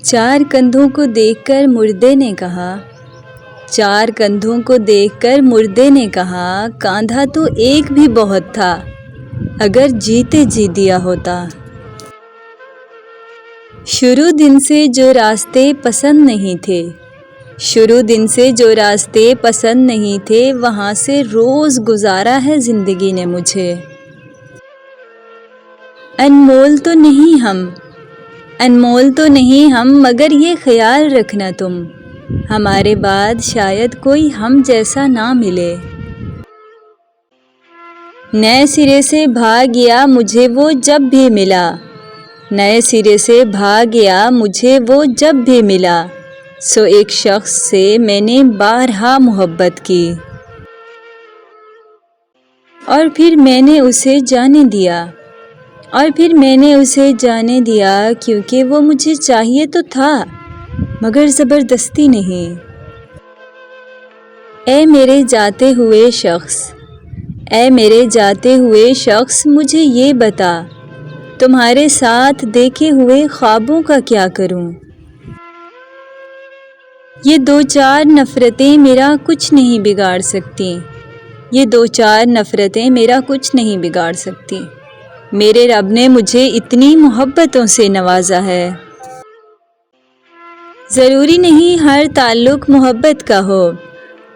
چار کندھوں کو دیکھ کر مردے نے کہا، چار کندھوں کو دیکھ کر مردے نے کہا، کاندھا تو ایک بھی بہت تھا، اگر جیتے جی دیا ہوتا۔ شروع دن سے جو راستے پسند نہیں تھے، شروع دن سے جو راستے پسند نہیں تھے، وہاں سے روز گزارا ہے زندگی نے مجھے۔ انمول تو نہیں ہم، انمول تو نہیں ہم، مگر یہ خیال رکھنا تم، ہمارے بعد شاید کوئی ہم جیسا نہ ملے۔ نئے سرے سے بھا گیا مجھے وہ جب بھی ملا، نئے سرے سے بھا گیا مجھے وہ جب بھی ملا، سو ایک شخص سے میں نے بارہا محبت کی، اور پھر میں نے اسے جانے دیا، اور پھر میں نے اسے جانے دیا، کیونکہ وہ مجھے چاہیے تو تھا مگر زبردستی نہیں۔ اے میرے جاتے ہوئے شخص، اے میرے جاتے ہوئے شخص، مجھے یہ بتا، تمہارے ساتھ دیکھے ہوئے خوابوں کا کیا کروں؟ یہ دو چار نفرتیں میرا کچھ نہیں بگاڑ سکتی، یہ دو چار نفرتیں میرا کچھ نہیں بگاڑ سکتی، میرے رب نے مجھے اتنی محبتوں سے نوازا ہے۔ ضروری نہیں ہر تعلق محبت کا ہو،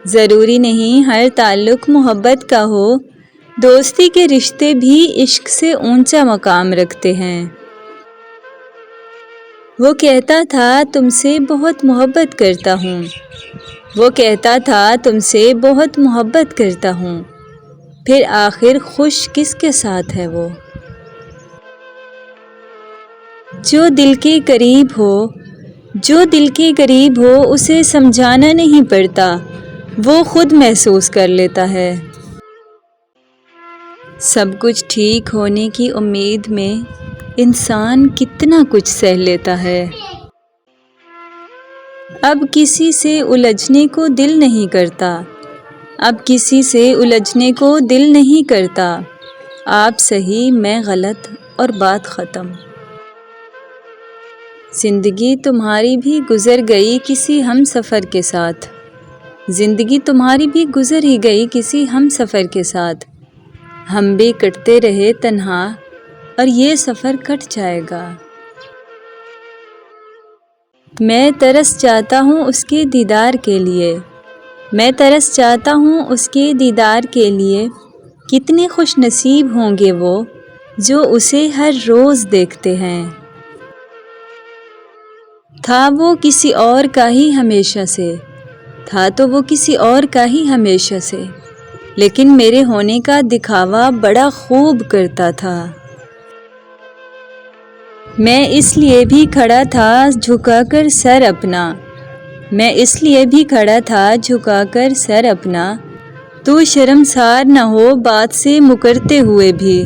ضروری نہیں ہر تعلق محبت کا ہو، دوستی کے رشتے بھی عشق سے اونچا مقام رکھتے ہیں۔ وہ کہتا تھا تم سے بہت محبت کرتا ہوں، وہ کہتا تھا تم سے بہت محبت کرتا ہوں، پھر آخر خوش کس کے ساتھ ہے وہ؟ جو دل کے قریب ہو، جو دل کے قریب ہو، اسے سمجھانا نہیں پڑتا، وہ خود محسوس کر لیتا ہے۔ سب کچھ ٹھیک ہونے کی امید میں انسان کتنا کچھ سہ لیتا ہے۔ اب کسی سے الجھنے کو دل نہیں کرتا، اب کسی سے الجھنے کو دل نہیں کرتا، آپ صحیح میں غلط اور بات ختم۔ زندگی تمہاری بھی گزر گئی کسی ہم سفر کے ساتھ، زندگی تمہاری بھی گزر ہی گئی کسی ہم سفر کے ساتھ، ہم بھی کٹتے رہے تنہا اور یہ سفر کٹ جائے گا۔ میں ترس جاتا ہوں اس کے دیدار کے لیے، میں ترس جاتا ہوں اس کے دیدار کے لیے، کتنے خوش نصیب ہوں گے وہ جو اسے ہر روز دیکھتے ہیں۔ تھا وہ کسی اور کا ہی ہمیشہ سے، تھا تو وہ کسی اور کا ہی ہمیشہ سے، لیکن میرے ہونے کا دکھاوا بڑا خوب کرتا تھا۔ میں اس لیے بھی کھڑا تھا جھکا کر سر اپنا، میں اس لیے بھی کھڑا تھا جھکا کر سر اپنا، تو شرمسار نہ ہو بات سے مکرتے ہوئے بھی،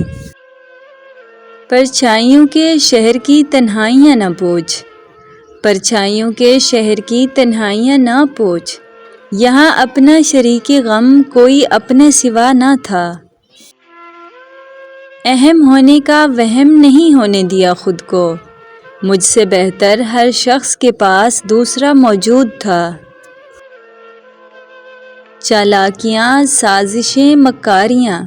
پرچھائیوں کے شہر کی تنہائیاں نہ پوچھ، پرچھائیوں کے شہر کی تنہائیاں نہ پوچھ، یہاں اپنا شریک غم کوئی اپنے سوا نہ تھا، اہم ہونے کا وہم نہیں ہونے دیا خود کو، مجھ سے بہتر ہر شخص کے پاس دوسرا موجود تھا۔ چالاکیاں سازشیں مکاریاں،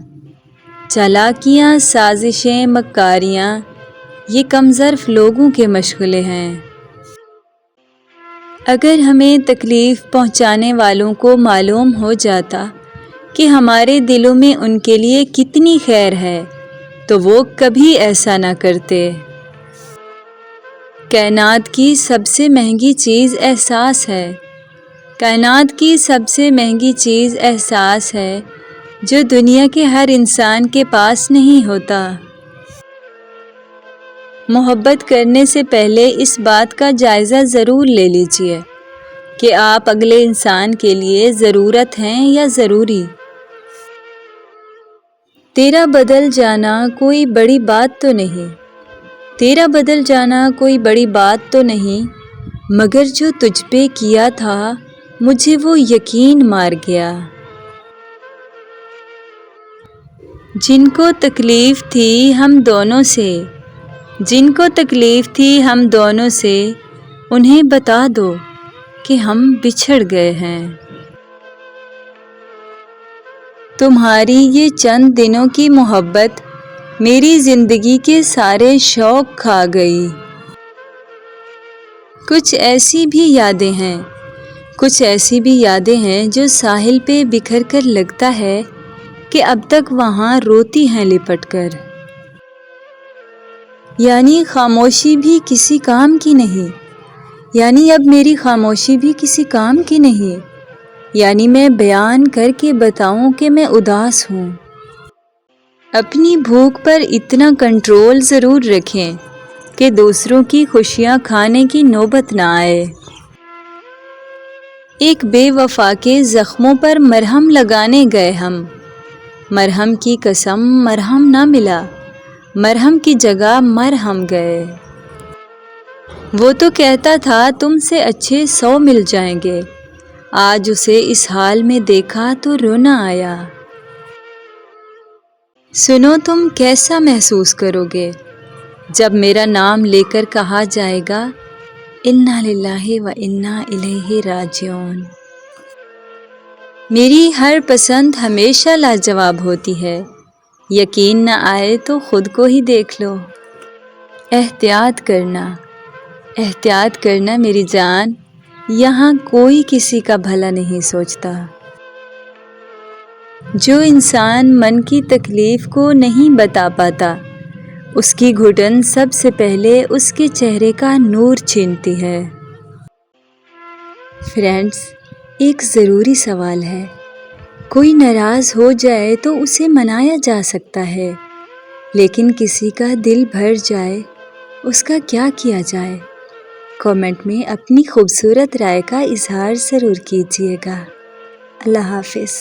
چالاکیاں سازشیں مکاریاں، یہ کم ظرف لوگوں کے مشغلے ہیں۔ اگر ہمیں تکلیف پہنچانے والوں کو معلوم ہو جاتا کہ ہمارے دلوں میں ان کے لیے کتنی خیر ہے تو وہ کبھی ایسا نہ کرتے۔ کائنات کی سب سے مہنگی چیز احساس ہے، کائنات کی سب سے مہنگی چیز احساس ہے، جو دنیا کے ہر انسان کے پاس نہیں ہوتا۔ محبت کرنے سے پہلے اس بات کا جائزہ ضرور لے لیجیے کہ آپ اگلے انسان کے لیے ضرورت ہیں یا ضروری۔ تیرا بدل جانا کوئی بڑی بات تو نہیں، تیرا بدل جانا کوئی بڑی بات تو نہیں، مگر جو تجھ پہ کیا تھا مجھے وہ یقین مار گیا۔ جن کو تکلیف تھی ہم دونوں سے، جن کو تکلیف تھی ہم دونوں سے، انہیں بتا دو کہ ہم بچھڑ گئے ہیں۔ تمہاری یہ چند دنوں کی محبت میری زندگی کے سارے شوق کھا گئی۔ کچھ ایسی بھی یادیں ہیں جو ساحل پہ بکھر کر لگتا ہے کہ اب تک وہاں روتی ہیں لپٹ کر۔ یعنی خاموشی بھی کسی کام کی نہیں، یعنی اب میری خاموشی بھی کسی کام کی نہیں، یعنی میں بیان کر کے بتاؤں کہ میں اداس ہوں۔ اپنی بھوک پر اتنا کنٹرول ضرور رکھیں کہ دوسروں کی خوشیاں کھانے کی نوبت نہ آئے۔ ایک بے وفا کے زخموں پر مرہم لگانے گئے ہم، مرہم کی قسم مرہم نہ ملا، مرہم کی جگہ مرہم گئے۔ وہ تو کہتا تھا تم سے اچھے 100 مل جائیں گے، آج اسے اس حال میں دیکھا تو رونا آیا۔ سنو تم کیسا محسوس کرو گے جب میرا نام لے کر کہا جائے گا انا للہ و انا الیہ راجعون۔ میری ہر پسند ہمیشہ لاجواب ہوتی ہے، یقین نہ آئے تو خود کو ہی دیکھ لو۔ احتیاط کرنا میری جان، یہاں کوئی کسی کا بھلا نہیں سوچتا۔ جو انسان من کی تکلیف کو نہیں بتا پاتا، اس کی گھٹن سب سے پہلے اس کے چہرے کا نور چھینتی ہے۔ فرینڈز، ایک ضروری سوال ہے، کوئی ناراض ہو جائے تو اسے منایا جا سکتا ہے، لیکن کسی کا دل بھر جائے اس کا کیا کیا جائے؟ کامنٹ میں اپنی خوبصورت رائے کا اظہار ضرور کیجیے گا۔ اللہ حافظ۔